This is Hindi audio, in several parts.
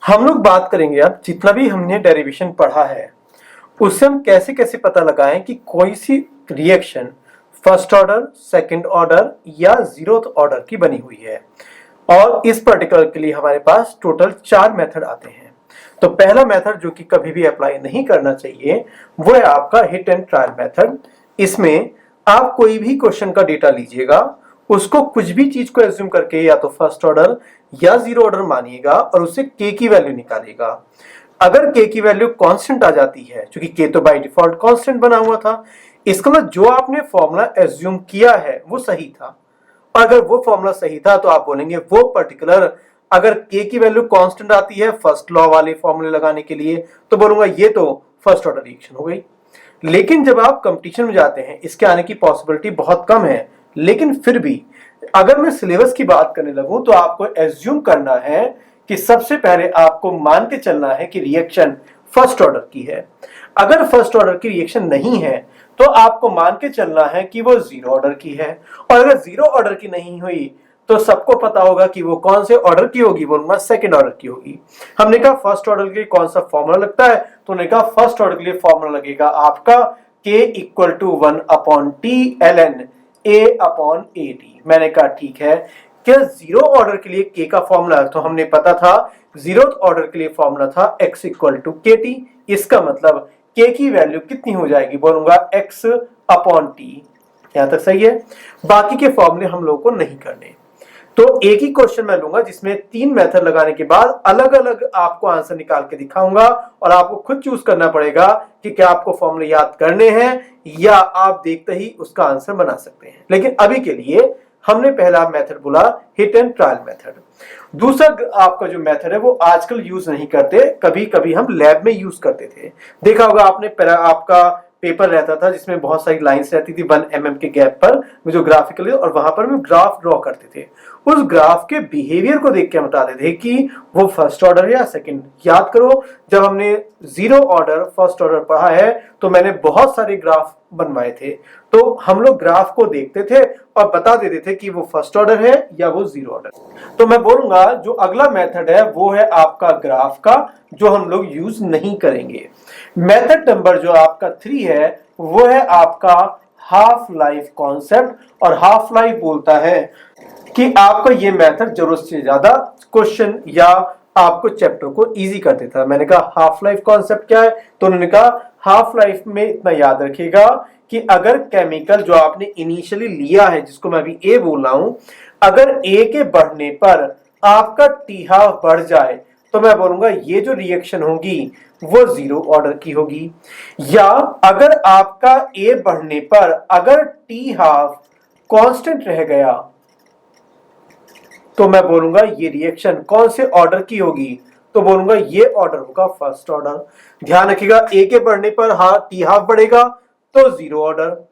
हम लोग बात करेंगे अब जितना भी हमने डेरिवेशन पढ़ा है उससे हम कैसे कैसे पता लगाएं कि कोई सी reaction first order, second order या जीरोथ ऑर्डर की बनी हुई है। और इस पर्टिकुलर के लिए हमारे पास टोटल 4 मेथड आते हैं। तो पहला मेथड जो कि कभी भी अप्लाई नहीं करना चाहिए वो है आपका हिट एंड ट्रायल मेथड। इसमें आप कोई भी क्वेश्चन का डेटा लीजिएगा, उसको कुछ भी चीज को एज्यूम करके या तो फर्स्ट ऑर्डर या जीरो ऑर्डर मानिएगा और उससे के की वैल्यू निकालिएगा। अगर के की वैल्यू कांस्टेंट आ जाती है, क्योंकि के तो बाय डिफॉल्ट कांस्टेंट बना हुआ था, इसका मतलब जो आपने फॉर्मूला एज्यूम किया है वो सही था। अगर वो फॉर्मूला सही था तो आप बोलेंगे वो पर्टिकुलर, अगर के की वैल्यू कांस्टेंट आती है फर्स्ट लॉ वाले फॉर्मूले लगाने के लिए तो बोलूंगा ये तो फर्स्ट ऑर्डर रिएक्शन हो गई। लेकिन जब आप कंपटीशन में जाते हैं इसके आने की पॉसिबिलिटी बहुत कम है, लेकिन फिर भी अगर मैं सिलेबस की बात करने लगूं तो आपको एज्यूम करना है कि सबसे पहले आपको मान के चलना है कि रिएक्शन फर्स्ट ऑर्डर की है। अगर फर्स्ट ऑर्डर की रिएक्शन नहीं है तो आपको मान के चलना है कि वो जीरो ऑर्डर की है। और अगर जीरो ऑर्डर की नहीं हुई तो सबको पता होगा कि वो कौन से ऑर्डर की होगी, बोलूंगा सेकंड ऑर्डर की होगी। हमने कहा फर्स्ट ऑर्डर के लिए कौन सा फॉर्मूला लगता है, तो हमने कहा फर्स्ट ऑर्डर के लिए फॉर्मूला लगेगा आपका k equal to 1/t ln a/at। मैंने कहा ठीक है, क्या जीरो ऑर्डर के लिए k का फॉर्मूला, तो हमने पता था जीरो ऑर्डर के लिए फॉर्मूला था x इक्वल टू kt। इसका मतलब k की वैल्यू कितनी हो जाएगी, बोलूंगा x/t। यहां तक सही है। बाकी के फॉर्मूले हम लोगों को नहीं करने। तो एक ही क्वेश्चन मैं लूंगा जिसमें 3 मेथड लगाने के बाद अलग अलग आपको आंसर निकाल के दिखाऊंगा और आपको खुद चूज करना पड़ेगा कि क्या आपको फॉर्मूले याद करने हैं या आप देखते ही उसका आंसर बना सकते हैं। लेकिन अभी के लिए हमने पहला मेथड बोला हिट एंड ट्रायल मेथड। दूसरा आपका जो मेथड है वो आजकल यूज नहीं करते, कभी कभी हम लैब में यूज करते थे। देखा होगा आपने, आपका पेपर रहता था जिसमें बहुत सारी लाइंस रहती थी 1 mm के गैप पर, जो ग्राफिकली, और वहां पर हम ग्राफ ड्रॉ करते थे। उस ग्राफ के बिहेवियर को देख के हम बताते थे कि वो फर्स्ट ऑर्डर या सेकंड। याद करो, जब हमने जीरो ऑर्डर फर्स्ट ऑर्डर पढ़ा है तो मैंने बहुत सारे ग्राफ बनवाए थे। तो हम लोग ग्राफ को देखते थे और बता देते थे कि वो फर्स्ट ऑर्डर है या वो जीरो ऑर्डर। तो मैं बोलूंगा जो अगला मेथड है वो है आपका ग्राफ का, जो हम लोग यूज नहीं करेंगे। मेथड नंबर जो आपका 3 है वो है आपका हाफ लाइफ कॉन्सेप्ट। और हाफ लाइफ बोलता है कि आपका ये मेथड जरूरत से ज्यादा क्वेश्चन या आपको चैप्टर को इजी कर देता है। मैंने कहा हाफ लाइफ कॉन्सेप्ट क्या है, तो उन्होंने कहा हाफ लाइफ में इतना याद रखिएगा कि अगर केमिकल जो आपने इनिशियली लिया है, जिसको मैं अभी ए बोल रहा हूं, अगर ए के बढ़ने पर आपका टी हाफ बढ़ जाए तो मैं बोलूंगा ये जो रिएक्शन होगी वो जीरो ऑर्डर की होगी। या अगर आपका ए बढ़ने पर अगर टी हाफ कांस्टेंट रह गया तो मैं बोलूंगा ये रिएक्शन कौन से ऑर्डर की होगी, तो बोलूंगा ये ऑर्डर होगा फर्स्ट ऑर्डर। ध्यान रखिएगा, ए के बढ़ने पर टी हाफ बढ़ेगा तो जीरो ऑर्डर।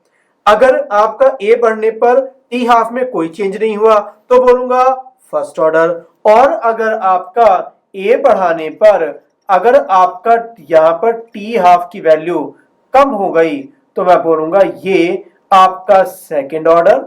अगर आपका ए बढ़ने पर टी हाफ में कोई चेंज नहीं हुआ तो बोलूंगा फर्स्ट ऑर्डर। और अगर आपका ए बढ़ाने पर अगर आपका यहां पर टी हाफ की वैल्यू कम हो गई तो मैं बोलूंगा ये आपका सेकेंड ऑर्डर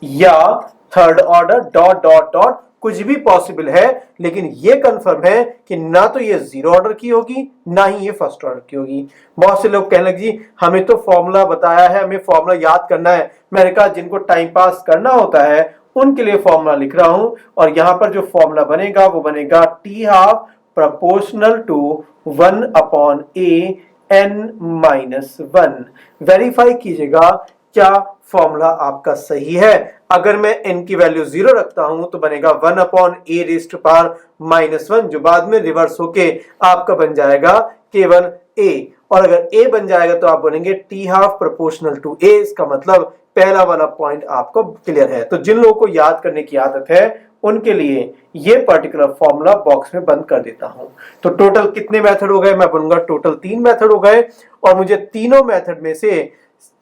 या third order, dot dot dot कुछ भी पॉसिबल है। लेकिन ये कंफर्म है कि ना तो ये जीरो ऑर्डर की होगी ना ही ये फर्स्ट ऑर्डर की होगी। बहुत से लोग कहने लगे जी हमें तो फॉर्मूला बताया है, हमें फॉर्मूला याद करना है। मैंने कहा जिनको टाइम पास करना होता है उनके लिए फॉर्मूला लिख रहा हूं, और यहां पर जो फॉर्मूला बनेगा वो बनेगा T half proportional to 1/a n-1। Verify कीजिएगा क्या फॉर्मूला आपका सही है। अगर मैं n की वैल्यू 0 रखता हूं तो बनेगा 1/a⁻⁻1, जो बाद में रिवर्स होके आपका बन जाएगा केवल a। और अगर a बन जाएगा तो आप बोलेंगे T half proportional to a। इसका मतलब पहला वाला पॉइंट आपको क्लियर है। तो जिन लोगों को याद करने की आदत है उनके लिए ये पर्टिकुलर फॉर्मूला बॉक्स में बंद कर देता हूं। तो टोटल कितने मेथड हो गए, मैं बोलूंगा टोटल 3 मेथड हो गए। और मुझे तीनों मेथड में से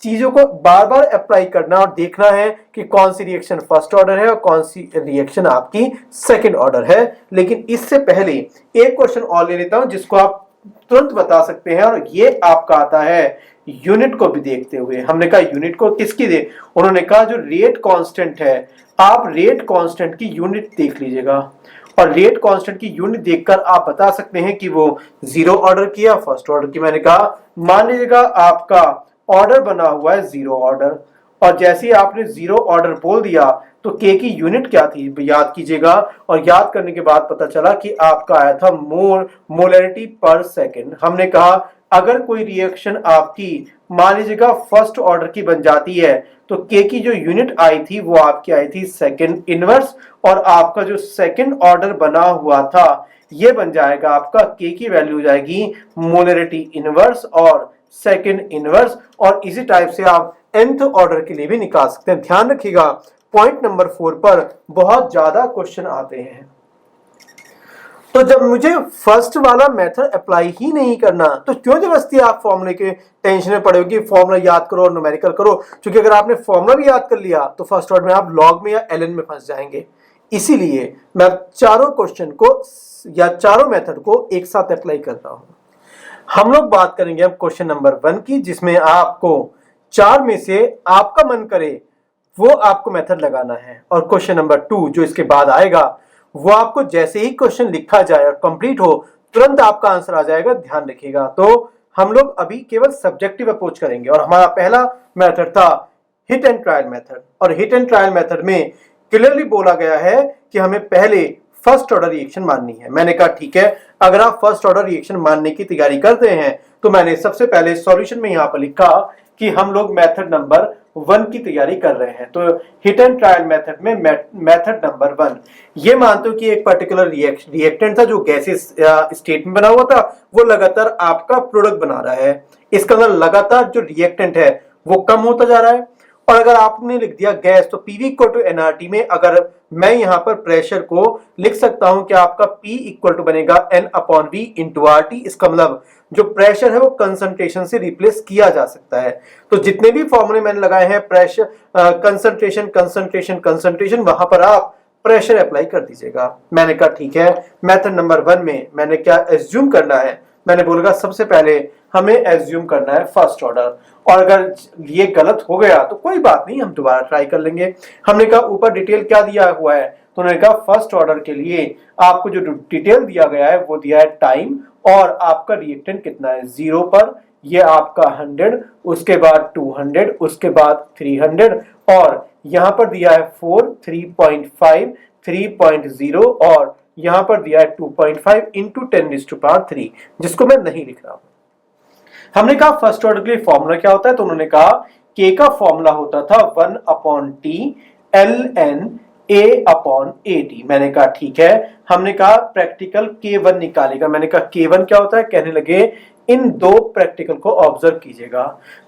चीजों को बार बार अप्लाई करना और देखना है कि कौन सी रिएक्शन फर्स्ट ऑर्डर है और कौन सी रिएक्शन आपकी सेकंड ऑर्डर है। लेकिन इससे पहले एक क्वेश्चन और ले लेता हूं जिसको आप तुरंत बता सकते हैं, और ये आपका आता है यूनिट को भी देखते हुए। हमने कहा यूनिट को किसकी दे, उन्होंने कहा जो रेट कांस्टेंट है, आप रेट कांस्टेंट की यूनिट देख लीजिएगा। और रेट कांस्टेंट की यूनिट देखकर आप बता सकते हैं कि वो जीरो ऑर्डर की या फर्स्ट ऑर्डर की। मैंने कहा मान लीजिएगा आपका ऑर्डर बना हुआ है जीरो ऑर्डर, और जैसे ही आपने जीरो ऑर्डर बोल दिया तो के की यूनिट क्या थी याद कीजिएगा, और याद करने के बाद पता चला कि आपका आया था मोलैरिटी पर सेकेंड। हमने कहा अगर कोई रिएक्शन आपकी मान लीजिएगा फर्स्ट ऑर्डर की बन जाती है तो के की जो यूनिट आई थी वो आपकी आई थी सेकेंड इनवर्स, और आपका जो सेकेंड ऑर्डर बना हुआ था ये बन जाएगा आपका के की वैल्यू हो जाएगी मोलैरिटी इनवर्स और सेकेंड इनवर्स, और इसी टाइप से आप nth ऑर्डर के लिए भी निकाल सकते हैं। ध्यान रखिएगा पॉइंट नंबर 4 पर बहुत ज्यादा क्वेश्चन आते हैं। तो जब मुझे फर्स्ट वाला मेथड अप्लाई ही नहीं करना तो क्यों जबरदस्ती आप फॉर्मूले के टेंशन में पड़े हो कि फॉर्मूला याद करो और न्यूमेरिकल करो, क्योंकि अगर आपने फॉर्मूला भी याद कर लिया तो फर्स्ट ऑर्डर में आप लॉग में या ln में फंस जाएंगे। इसीलिए मैं चारों क्वेश्चन को या चारों मेथड को एक साथ अप्लाई कर रहा हूं। हम लोग बात करेंगे अब क्वेश्चन नंबर 1 की, जिसमें आपको चार में से आपका मन करे वो आपको मेथड लगाना है, और क्वेश्चन नंबर 2 जो इसके बाद आएगा वो आपको जैसे ही क्वेश्चन लिखा जाए और कंप्लीट हो तुरंत आपका आंसर आ जाएगा। ध्यान रखिएगा। तो हम लोग अभी केवल सब्जेक्टिव अप्रोच करेंगे, और हमारा पहला मेथड था हिट एंड ट्रायल मेथड, और हिट एंड ट्रायल मेथड में क्लियरली बोला गया है कि हमें पहले फर्स्ट ऑर्डर रिएक्शन माननी है। मैंने कहा ठीक है, अगर आप फर्स्ट ऑर्डर रिएक्शन मानने की तैयारी करते हैं तो मैंने सबसे पहले सॉल्यूशन में यहां पर लिखा कि हम लोग मेथड नंबर 1 की तैयारी कर रहे हैं। तो हिट एंड ट्रायल मेथड में मेथड नंबर 1 ये मानते हो कि एक पर्टिकुलर रिएक्टेंट था जो गैसेस स्टेट में बना हुआ था, वो लगातार आपका प्रोडक्ट बना रहा है। इसका मतलब लगातार जो रिएक्टेंट है वो कम होता जा रहा है। और अगर आपने लिख दिया गैस तो पीवी इक्वल टू एनआरटी में अगर मैं यहां पर प्रेशर को लिख सकता हूं कि आपका P इक्वल टू बनेगा N upon V into RT। इसका मतलब जो प्रेशर है वो कंसंट्रेशन से रिप्लेस किया जा सकता है। तो जितने भी फॉर्मूले मैंने लगाए हैं प्रेशर कंसंट्रेशन कंसंट्रेशन कंसंट्रेशन, वहां पर आप प्रेशर अप्लाई कर दीजिएगा। मैंने कहा ठीक है, मेथड नंबर 1 में मैंने क्या एज्यूम करना है, मैंने बोला सबसे पहले हमें एज्यूम करना है फर्स्ट ऑर्डर, और अगर ये गलत हो गया तो कोई बात नहीं, हम दोबारा ट्राई कर लेंगे। हमने कहा ऊपर डिटेल क्या दिया हुआ है, तो उन्होंने कहा फर्स्ट ऑर्डर के लिए आपको जो डिटेल दिया गया है वो दिया है टाइम, और आपका रिएक्टेंट कितना है 0 पर, ये आपका 100, उसके बाद 200, उसके बाद 300, और यहां पर दिया है 4, 3.5, 3.0, और यहां पर दिया है 2.5 इंटू 10⁻3, जिसको मैं नहीं लिख रहा हूं। हमने कहा फर्स्ट ऑर्डर के लिए फॉर्मूला क्या होता है, तो उन्होंने कहा के का फॉर्मूला होता था 1/T ln A/AT। मैंने कहा ठीक है, हमने कहा प्रैक्टिकल K1 निकालेगा। मैंने कहा K1 क्या होता है, कहने लगे इन दो प्रैक्टिकल को ऑब्जर्व कीजिएगा।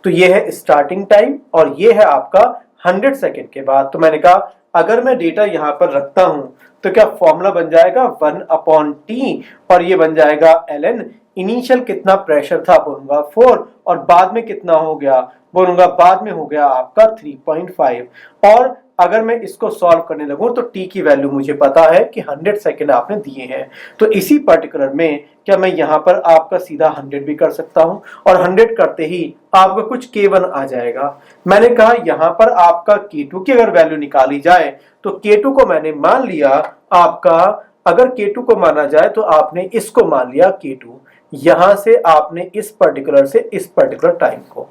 तो ये है स्टार्टिंग टाइम और ये है आपका 100 सेकेंड के बाद। तो मैंने कहा अगर मैं डेटा यहां पर रखता हूं तो क्या फॉर्मूला बन जाएगा 1/T और ये बन जाएगा ln। इनिशियल कितना प्रेशर था बोलूंगा 4, और बाद में कितना हो गया बोलूंगा, बाद में हो गया आपका 3.5। और अगर मैं इसको सॉल्व करने लगूं तो t की वैल्यू मुझे पता है कि 100 सेकेंड आपने दिए हैं। तो इसी पर्टिकुलर में क्या मैं यहां पर आपका सीधा 100 भी कर सकता हूं, और 100 करते ही आपका कुछ K1 आ जाएगा। मैंने कहा यहां पर आपका K2 की अगर वैल्यू निकाली जाए तो K2 को मैंने मान लिया आपका, अगर K2 को माना जाए तो आपने इसको मान लिया K2, यहां से आपने इस पर्टिकुलर से इस पर्टिकुलर टाइम को,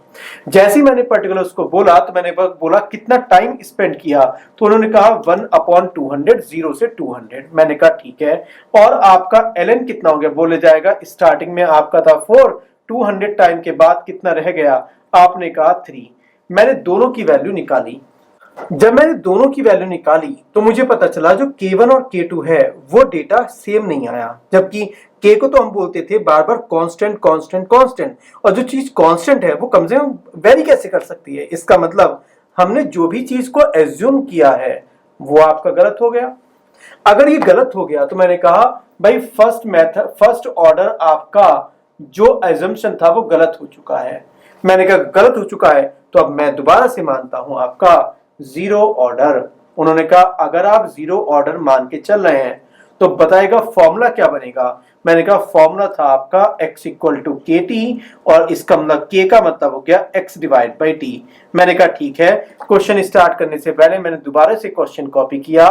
जैसे ही मैंने पर्टिकुलर उसको बोला तो मैंने बोला कितना टाइम स्पेंड किया, तो उन्होंने कहा 1/200, 0 से 200। मैंने कहा ठीक है, और आपका ln कितना हो गया बोले जाएगा, स्टार्टिंग में आपका था 4, 200 टाइम के बाद कितना रह गया, आपने कहा 3। मैंने दोनों की वैल्यू निकाली। जब मैंने दोनों की वैल्यू निकाली तो मुझे पता चला जो K1 और K2 है वो डेटा सेम नहीं आया, जबकि K को तो हम बोलते थे बार बार कांस्टेंट कांस्टेंट कांस्टेंट, और जो चीज कांस्टेंट है वो कम से कम वेरी कैसे कर सकती है। इसका मतलब हमने जो भी चीज को एज्यूम किया है वो आपका गलत हो गया। अगर ये गलत हो गया तो मैंने कहा भाई फर्स्ट ऑर्डर आपका जो एजम्पशन था वो गलत हो चुका है। मैंने कहा गलत हो चुका है तो अब मैं दोबारा से मानता हूं आपका 0 ऑर्डर। उन्होंने कहा अगर आप 0 ऑर्डर मान के चल रहे हैं तो बताएगा फॉर्मूला क्या बनेगा। मैंने कहा फॉर्मूला था आपका x इक्वल टू KT, और इसका मतलब K का मतलब हो गया x डिवाइड बाई T। मैंने कहा ठीक है, क्वेश्चन स्टार्ट करने से पहले मैंने दोबारा से क्वेश्चन कॉपी किया,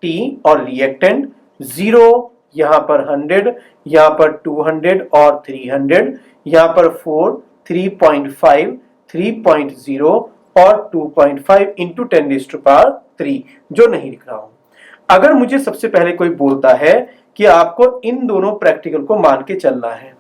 T और रिएक्टेंट 0, यहाँ पर 100, यहाँ पर 200 और 300, यहाँ पर 4, 3.5, 3.0 और 2.5 इंटू 10⁻³ जो नहीं लिख रहा हूं। अगर मुझे सबसे पहले कोई बोलता है कि आपको इन दोनों प्रैक्टिकल को मान के चलना है,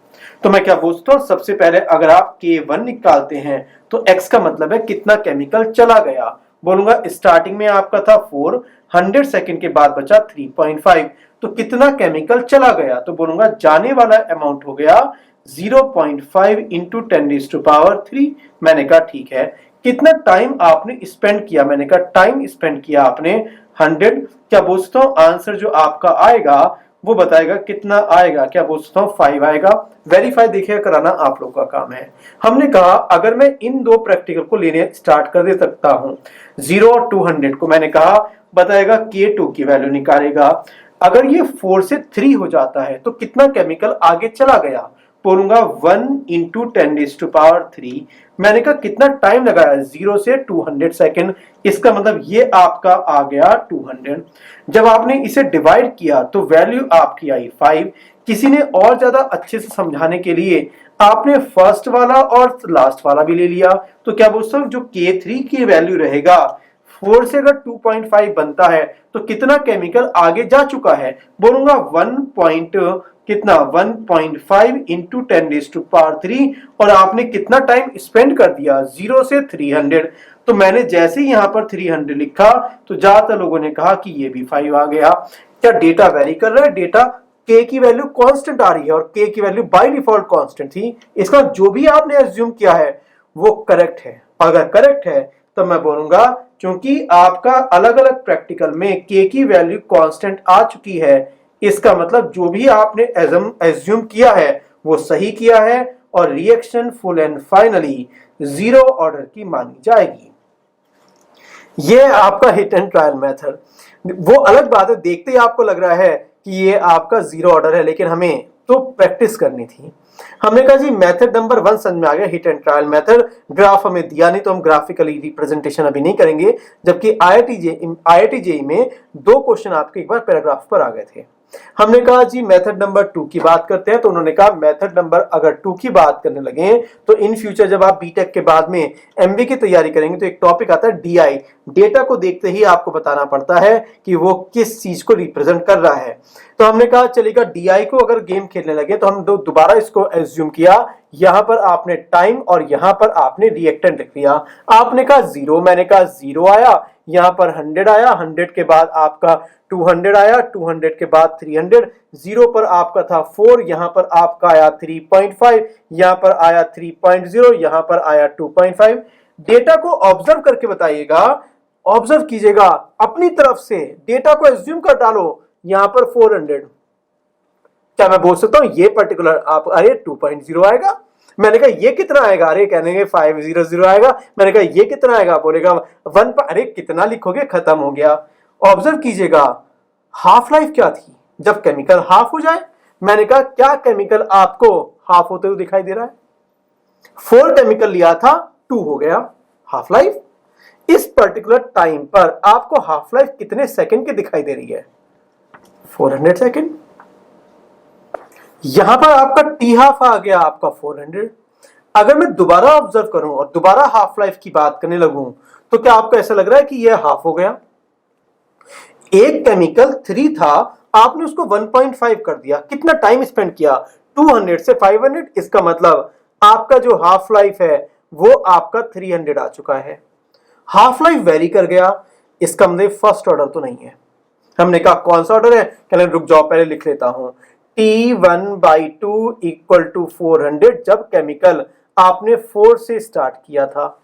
तो मैं क्या पूछता हूं, सबसे पहले अगर आप K1 निकालते हैं तो X का मतलब है कितना केमिकल चला गया। बोलूंगा स्टार्टिंग में आपका था 4, 100 सेकेंड के बाद बचा 3.5, तो कितना केमिकल चला गया, तो बोलूंगा जाने वाला अमाउंट हो गया 0.5 इंटू 10⁻³। मैंने कहा ठीक है। कितना टाइम आपने स्पेंड किया, मैंने कहा टाइम स्पेंड किया आपने 100। क्या बोलता हूं, आंसर जो आपका आएगा वो बताएगा कितना आएगा, क्या बोलता हूं 5 आएगा। वेरीफाई देखिए कराना आप लोग का काम है। हमने कहा अगर मैं इन दो प्रैक्टिकल को लेने स्टार्ट कर दे सकता हूं, 0 और 200 को, मैंने कहा बताएगा K2 की वैल्यू निकालेगा। अगर ये 4 से 3 हो जाता है तो कितना केमिकल आगे चला गया, बोलूंगा 1 इंटू 10⁻³। मैंने कहा कितना टाइम लगाया, 0 से 200 सेकेंड, इसका मतलब ये आपका आ गया 200। जब आपने इसे डिवाइड किया तो वैल्यू आपकी आई 5। किसी ने और ज्यादा अच्छे से समझाने के लिए आपने फर्स्ट वाला और लास्ट वाला भी ले लिया, तो क्या बोलता हूं जो K3 की वैल्यू रहेगा, 4 से अगर 2.5 बनता है तो कितना केमिकल आगे जा चुका है, बोलूंगा 1.5 इंटू 10⁻³ और आपने कितना टाइम स्पेंड कर दिया, 0 से 300। तो मैंने जैसे ही यहां पर 300 लिखा तो ज्यादातर लोगों ने कहा कि ये भी 5 आ गया। क्या डेटा वेरी कर रहा है, डेटा K की वैल्यू कांस्टेंट आ रही है और K की वैल्यू बाय डिफॉल्ट कांस्टेंट थी, इसका जो भी आपने एज्यूम किया है वो करेक्ट है। अगर करेक्ट है तो मैं बोलूंगा क्योंकि आपका अलग अलग प्रैक्टिकल में K की वैल्यू कांस्टेंट आ चुकी है, इसका मतलब जो भी आपने एज्यूम किया है वो सही किया है और reaction full and finally 0 order की मानी जाएगी। ये आपका हिट एंड ट्रायल मेथड। वो अलग बात है, देखते ही आपको लग रहा है कि ये आपका 0 ऑर्डर है, लेकिन हमें तो प्रैक्टिस करनी थी। हमने कहा जी मेथड नंबर 1 समझ में आ गया, hit and trial method. Graph हमें दिया नहीं तो हम ग्राफिकली रिप्रेजेंटेशन अभी नहीं करेंगे, जबकि IIT JEE में 2 क्वेश्चन आपके एक बार पैराग्राफ पर आ गए थे। हमने कहा जी मेथड नंबर 2 की बात करते हैं, तो उन्होंने कहा मेथड नंबर अगर 2 की बात करने लगे तो इन फ्यूचर जब आप बीटेक के बाद में एमबी की तैयारी करेंगे तो एक टॉपिक आता है DI। डेटा को देखते ही आपको बताना पड़ता है कि वो किस चीज को रिप्रेजेंट कर रहा है। तो हमने कहा चलेगा DI को अगर गेम खेलने लगे तो हम दोबारा इसको एज्यूम किया, यहां पर आपने टाइम और यहां पर आपने रिएक्टेंट लिख दिया। आपने कहा 0, मैंने कहा 0 आया, यहां पर 100 आया, 100 के बाद आपका 200 आया, 200 के बाद 300, 0 पर आपका था 4, यहां पर आपका आया 3.5, यहां पर आया 3.0, यहां पर आया 2.5। डेटा को ऑब्जर्व करके बताइएगा, ऑब्जर्व कीजिएगा अपनी तरफ से, डेटा को एज्यूम कर डालो। यहां पर 400, क्या मैं बोल सकता हूं ये पर्टिकुलर आप, अरे 2.0 आएगा। मैंने कहा ये कितना आएगा, अरे कहेंगे 500 आएगा। मैंने कहा ये कितना आएगा, बोलेगा 1, अरे कितना लिखोगे, खत्म हो गया। ऑब्जर्व कीजिएगा हाफ लाइफ क्या थी जब केमिकल हाफ हो जाए। मैंने कहा क्या केमिकल आपको हाफ होते हुए दिखाई दे रहा है, 4 केमिकल लिया था, 2 हो गया हाफ लाइफ। इस पर्टिकुलर टाइम पर आपको हाफ लाइफ कितने सेकंड की दिखाई दे रही है, 400 सेकंड। यहां पर आपका टी हाफ आ गया आपका 400। अगर मैं दोबारा ऑब्जर्व करूं और दोबारा हाफ लाइफ की बात करने लगूं तो क्या आपको ऐसा लग रहा है कि यह हाफ हो गया। एक केमिकल 3 था, आपने उसको 1.5 कर दिया, कितना टाइम स्पेंड किया, 200 से 500। इसका मतलब आपका जो हाफ लाइफ है वो आपका 300 आ चुका है। हाफ लाइफ वेरी कर गया, इसका मतलब फर्स्ट ऑर्डर तो नहीं है। हमने कहा कौन सा ऑर्डर है, कहने रुक जाओ पहले लिख लेता हूं, T1/2 इक्वल टू 400 जब केमिकल आपने 4 से स्टार्ट किया था।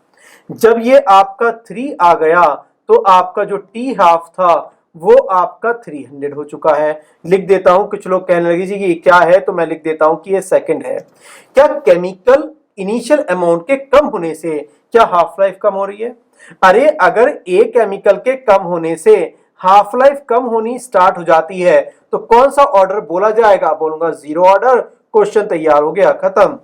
जब ये आपका 3 आ गया तो आपका जो टी हाफ था वो आपका 300 हो चुका है। लिख देता हूं, कुछ लोग कहने लगे जी कि क्या है, तो मैं लिख देता हूं कि ये सेकंड है। क्या केमिकल इनिशियल अमाउंट के कम होने से क्या हाफ लाइफ कम हो रही है। अरे अगर एक केमिकल के कम होने से हाफ लाइफ कम होनी स्टार्ट हो जाती है तो कौन सा ऑर्डर बोला जाएगा, बोलूंगा 0 ऑर्डर। क्वेश्चन तैयार हो गया, खत्म।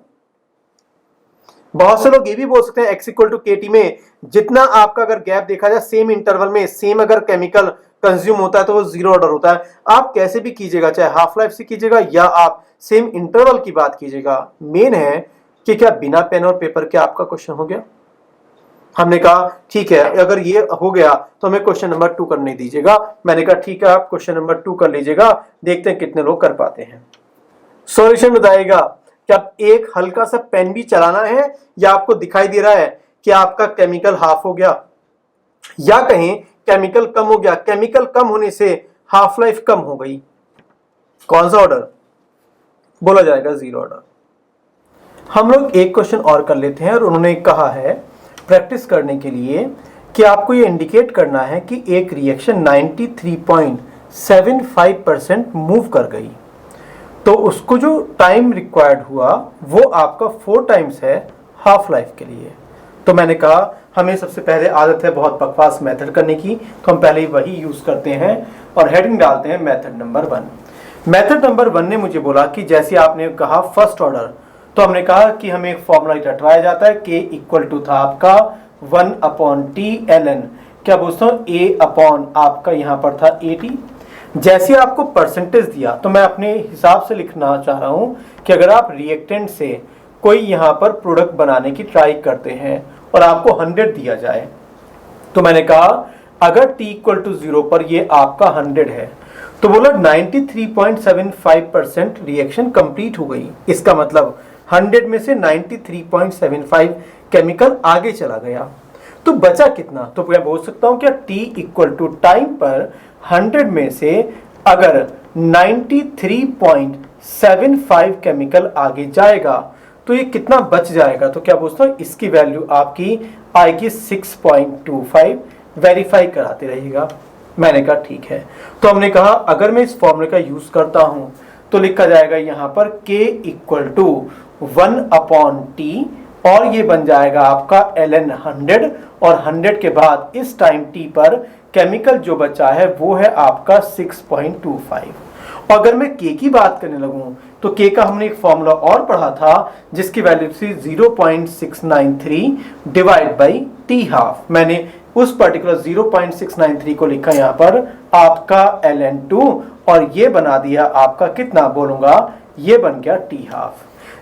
बहुत से लोग ये भी बोल सकते हैं x इक्वल टू KT में जितना आपका अगर गैप देखा जाए सेम इंटरवल में सेम अगर केमिकल कंज्यूम होता है तो वो 0 ऑर्डर होता है। आप कैसे भी कीजिएगा, चाहे हाफ लाइफ से कीजिएगा या आप सेम इंटरवल की बात कीजिएगा, मेन है कि क्या बिना पेन और पेपर के आपका क्वेश्चन हो गया। हमने कहा ठीक है, अगर ये हो गया तो हमें क्वेश्चन नंबर 2 करने दीजिएगा। मैंने कहा ठीक है, आप क्वेश्चन नंबर 2 कर लीजिएगा, देखते हैं कितने लोग कर पाते हैं। सॉल्यूशन बताएगा कि आप एक हल्का सा पेन भी चलाना है या आपको दिखाई दे रहा है कि आपका केमिकल हाफ हो गया या कहीं केमिकल कम हो गया, केमिकल कम होने से हाफ लाइफ कम हो गई, कौन सा ऑर्डर बोला जाएगा? 0 ऑर्डर। हम लोग एक क्वेश्चन और कर लेते हैं और उन्होंने कहा है प्रैक्टिस करने के लिए कि आपको ये इंडिकेट करना है कि एक रिएक्शन 93.75% मूव कर गई, तो उसको जो टाइम रिक्वायर्ड हुआ वो आपका 4 टाइम्स है हाफ लाइफ के लिए। तो मैंने कहा हमें सबसे पहले आदत है बहुत बकवास मेथड करने की, तो हम पहले वही यूज करते हैं और हेडिंग डालते हैं मेथड नंबर 1। मेथड नंबर 1 ने मुझे बोला कि जैसे आपने कहा फर्स्ट ऑर्डर, तो हमने कहा कि हमें एक फॉर्मूला रटवाया जाता है, K इक्वल टू था आपका 1/T ln, क्या बोलता हूँ A अपॉन आपका यहाँ पर था 80। जैसे आपको परसेंटेज दिया तो मैं अपने हिसाब से लिखना चाह रहा हूं कि अगर आप रिएक्टेंट से कोई यहां पर प्रोडक्ट बनाने की ट्राई करते हैं और आपको 100 दिया जाए, तो मैंने कहा अगर t इक्वल टू 0 पर ये आपका 100 है तो बोला 93.75% रिएक्शन कंप्लीट हो गई। इसका मतलब 100 में से 93.75 केमिकल आगे चला गया, तो बचा कितना? तो मैं बोल सकता हूं क्या t इक्वल टू टाइम पर 100 में से अगर 93.75 केमिकल आगे जाएगा तो ये कितना बच जाएगा? तो क्या बोलता हूं इसकी वैल्यू आपकी आएगी 6.25। वेरीफाई कराते रहिएगा। मैंने कहा ठीक है। तो हमने कहा अगर मैं इस फॉर्मूले का यूज करता हूं तो लिखा जाएगा यहां पर K इक्वल टू 1/T और ये बन जाएगा आपका ln 100 और 100 के बाद इस टाइम t पर केमिकल जो बचा है वो है आपका 6.25। और अगर मैं k की बात करने लगूं तो k का हमने एक फॉर्मूला और पढ़ा था जिसकी वैल्यू थी 0.693 डिवाइड बाई t हाफ। मैंने उस पर्टिकुलर 0.693 को लिखा यहाँ पर आपका ln 2 और ये बना दिया आपका कितना बोलूंगा, ये बन गया t हाफ।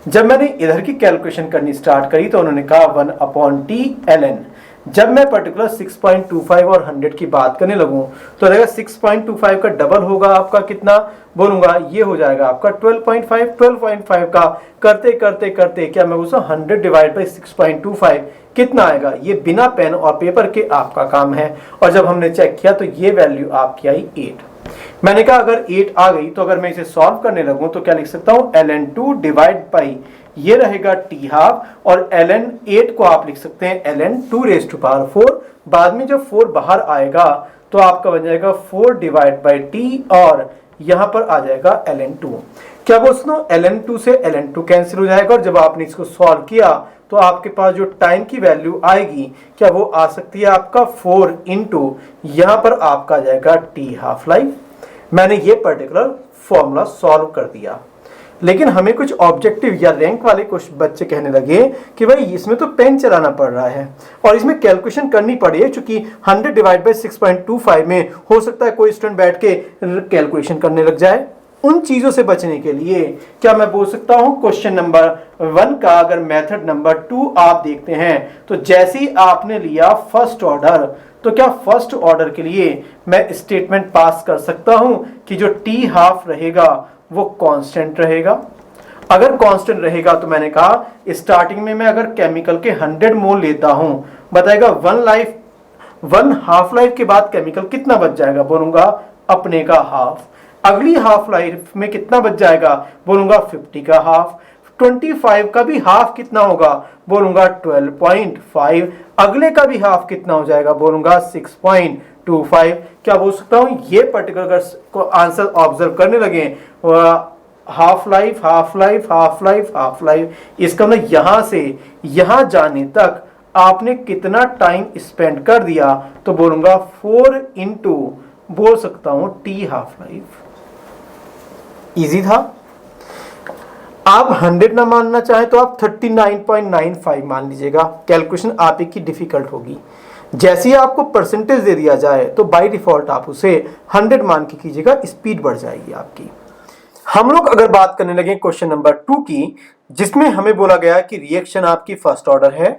जब मैंने इधर की कैलकुलेशन करनी स्टार्ट करी तो उन्होंने कहा 1/T ln। जब मैं पर्टिकुलर 6.25 और 100 की बात करने लगूं तो देखा 6.25 का डबल होगा आपका कितना बोलूंगा, ये हो जाएगा आपका 12.5। 12.5 का करते करते करते क्या मैं बोलूँ 100 डिवाइड बाई 6.25 कितना आएगा, ये बिना पेन और पेपर के आपका काम है। और जब हमने चेक किया तो ये वैल्यू आपकी आई 8। मैंने कहा अगर 8 आ गई तो अगर मैं इसे सॉल्व करने लगूं तो क्या लिख सकता हूं ln 2 डिवाइड बाई ये रहेगा t हाफ और ln 8 को आप लिख सकते हैं ln 2 रेज़ टू पावर 4। बाद में जब 4 बाहर आएगा तो आपका बन जाएगा 4 डिवाइड बाई t और यहां पर आ जाएगा ln 2। क्या बोलते हो ln 2 से ln 2 कैंसिल हो जाएगा और जब आपने इसको सॉल्व किया तो आपके पास जो टाइम की वैल्यू आएगी क्या वो आ सकती है आपका 4 इंटू यहां पर आपका आ जाएगा t हाफ लाइफ। मैंने ये पर्टिकुलर फॉर्मूला सॉल्व कर दिया, लेकिन हमें कुछ ऑब्जेक्टिव या रैंक वाले कुछ बच्चे कहने लगे कि भाई इसमें तो पेन चलाना पड़ रहा है और इसमें कैलकुलेशन करनी पड़ी है, क्योंकि 100 डिवाइड बाई 6.25 में हो सकता है कोई स्टूडेंट बैठ के कैलकुलेशन करने लग जाए। उन चीजों से बचने के लिए क्या मैं बोल सकता हूं क्वेश्चन नंबर 1 का अगर मेथड नंबर 2 आप देखते हैं तो जैसे ही आपने लिया फर्स्ट ऑर्डर तो क्या फर्स्ट ऑर्डर के लिए मैं स्टेटमेंट पास कर सकता हूं कि जो t हाफ रहेगा वो कांस्टेंट रहेगा। अगर कांस्टेंट रहेगा तो मैंने कहा स्टार्टिंग में मैं अगर केमिकल के 100 मोल लेता हूं बताएगा 1 हाफ लाइफ के बाद केमिकल कितना बच जाएगा बोलूंगा अपने का हाफ। अगली हाफ लाइफ में कितना बच जाएगा बोलूंगा 50 का हाफ। 25 का भी हाफ कितना होगा बोलूंगा 12.5। अगले का भी हाफ कितना हो जाएगा बोलूंगा 6.25। क्या बोल सकता हूं ये पर्टिकुलर को आंसर ऑब्जर्व करने लगे half life half life half life half life, इसका मतलब यहां से यहां जाने तक आपने कितना टाइम स्पेंड कर दिया तो बोलूंगा 4 इंटू बोल सकता हूं t हाफ लाइफ। इजी था। आप 100 ना मानना चाहें तो आप 39.95 मान लीजिएगा, कैलकुलेशन आप ही की डिफिकल्ट होगी। जैसे ही आपको परसेंटेज दे दिया जाए तो बाय डिफॉल्ट आप उसे 100 मान के कीजिएगा, स्पीड बढ़ जाएगी आपकी। हम लोग अगर बात करने लगे क्वेश्चन नंबर 2 की, जिसमें हमें बोला गया कि रिएक्शन आपकी फर्स्ट ऑर्डर है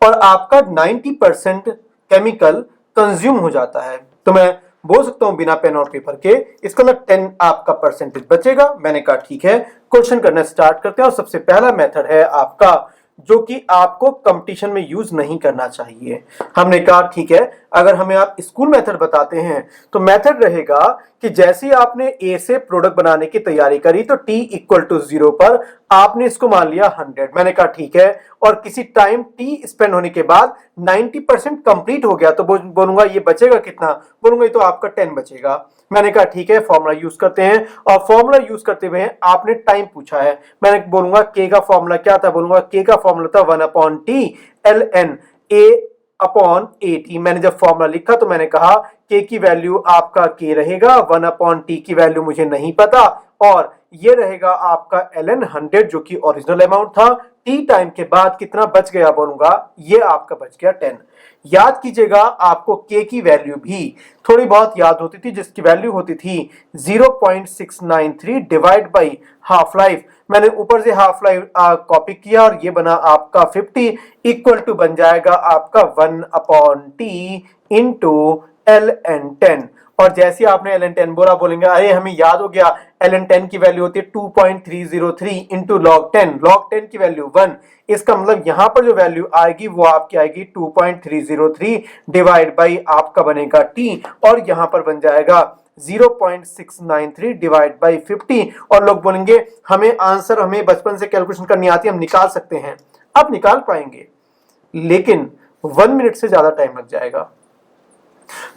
और आपका 90% केमिकल कंज्यूम हो जाता है, तो मैं बोल सकता हूं बिना पेन और पेपर के, इसका मतलब 10 आपका परसेंटेज बचेगा। मैंने कहा ठीक है, क्वेश्चन करना स्टार्ट करते हैं। और सबसे पहला मेथड है आपका जो कि आपको कंपटीशन में यूज नहीं करना चाहिए। हमने कहा ठीक है, अगर हमें आप स्कूल मेथड बताते हैं तो मेथड रहेगा कि जैसे ही आपने ए से प्रोडक्ट बनाने की तैयारी करी तो t इक्वल टू 0 पर आपने इसको मान लिया 100। मैंने कहा ठीक है, और किसी टाइम t स्पेंड होने के बाद 90% कंप्लीट हो गया तो बोलूंगा ये बचेगा कितना, बोलूंगा ये तो आपका 10 बचेगा। मैंने कहा ठीक है, फॉर्मूला यूज करते हैं। और फॉर्मूला यूज करते हुए आपने टाइम पूछा है, मैंने बोलूंगा के का फॉर्मूला क्या था, बोलूंगा के का फॉर्मूला था 1/t ln a/टी। मैंने जब फॉर्मूला लिखा तो मैंने कहा के की वैल्यू आपका के रहेगा, 1/t की वैल्यू मुझे नहीं पता, और ये रहेगा आपका ln 100 जो कि ओरिजिनल अमाउंट था। टी टाइम के बाद कितना बच गया, बोलूंगा ये आपका बच गया 10। याद कीजिएगा, आपको के की वैल्यू भी थोड़ी बहुत याद होती थी, जिसकी वैल्यू होती थी 0.693 डिवाइड बाई हाफ लाइफ। मैंने ऊपर से हाफ लाइफ कॉपी किया और ये बना आपका 50 इक्वल टू बन जाएगा आपका 1/t इंटू ln 10। और जैसे आपने ln 10 बोला, बोलेंगे अरे हमें याद हो गया, ln 10 की वैल्यू होती है 2.303 इंटू log 10, log 10 की वैल्यू 1। इसका मतलब यहां पर जो वैल्यू आएगी वो आपकी आएगी 2.303 डिवाइड बाई आपका बनेगा t, और यहां पर बन जाएगा 0.693 डिवाइड बाई 50। और लोग बोलेंगे हमें आंसर, हमें बचपन से कैलकुलेशन करनी आती है, हम निकाल सकते हैं। आप निकाल पाएंगे, लेकिन 1 मिनट से ज्यादा टाइम लग जाएगा।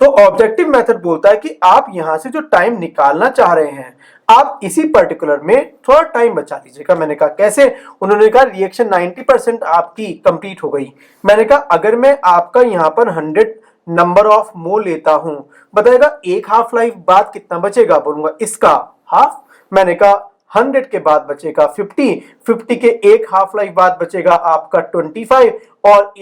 तो ऑब्जेक्टिव मेथड बोलता है कि आप यहां से जो टाइम निकालना चाह रहे हैं, आप इसी पर्टिकुलर में थोड़ा टाइम बचा लीजिएगा। मैंने कहा कैसे, उन्होंने कहा रिएक्शन 90% आपकी कंप्लीट हो गई। मैंने कहा अगर मैं आपका यहां पर 100 नंबर ऑफ मोल लेता हूं, बताएगा एक हाफ लाइफ बाद कितना बचेगा, बोलूंगा इसका हाफ। मैंने कहा 100 के बाद बचेगा 50, 50 के एक हाफ लाइफ बाद बचेगा आपका 25, और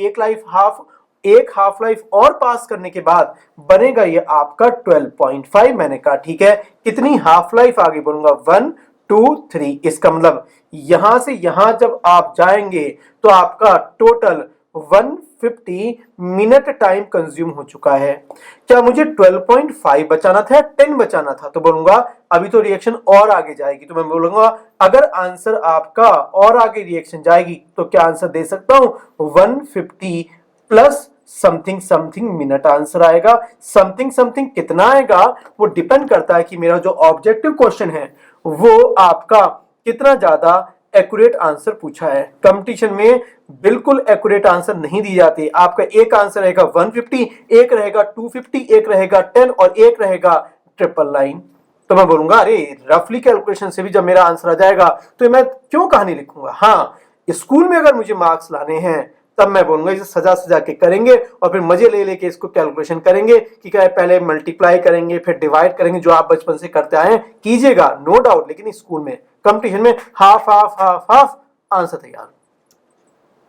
एक हाफ लाइफ और पास करने के बाद बनेगा ये आपका 12.5। मैंने कहा ठीक है, कितनी हाफ लाइफ आगे, बोलूंगा 1 2 3। इसका मतलब यहां से यहां जब आप जाएंगे तो आपका टोटल 150 मिनट टाइम कंज्यूम हो चुका है। क्या मुझे 12.5 बचाना था या 10 बचाना था, तो बोलूंगा अभी तो रिएक्शन और आगे जाएगी। तो मैं बोलूंगा अगर आंसर आपका और आगे रिएक्शन जाएगी तो क्या आंसर दे सकता हूं, 150 plus something something minute answer आएगा। समथिंग समथिंग कितना आएगा वो डिपेंड करता है कि मेरा जो ऑब्जेक्टिव क्वेश्चन है वो आपका कितना ज्यादा एक्यूरेट आंसर पूछा है। कंपटीशन में बिल्कुल एक्यूरेट आंसर नहीं दी जाती। आपका एक आंसर रहेगा 150, एक रहेगा 250, एक रहेगा 10 और एक रहेगा 999। तो मैं बोलूंगा अरे रफली कैलकुलेशन से भी जब मेरा आंसर आ जाएगा तो मैं क्यों कहानी लिखूंगा। हाँ, स्कूल में अगर मुझे मार्क्स लाने हैं तब मैं बोलूंगा इसे सजा सजा के करेंगे और फिर मजे ले लेके इसको कैलकुलेशन करेंगे कि क्या पहले मल्टीप्लाई करेंगे फिर डिवाइड करेंगे, जो आप बचपन से करते आए हैं कीजिएगा, नो डाउट। लेकिन स्कूल में कंपटीशन में half half half half answer तैयार।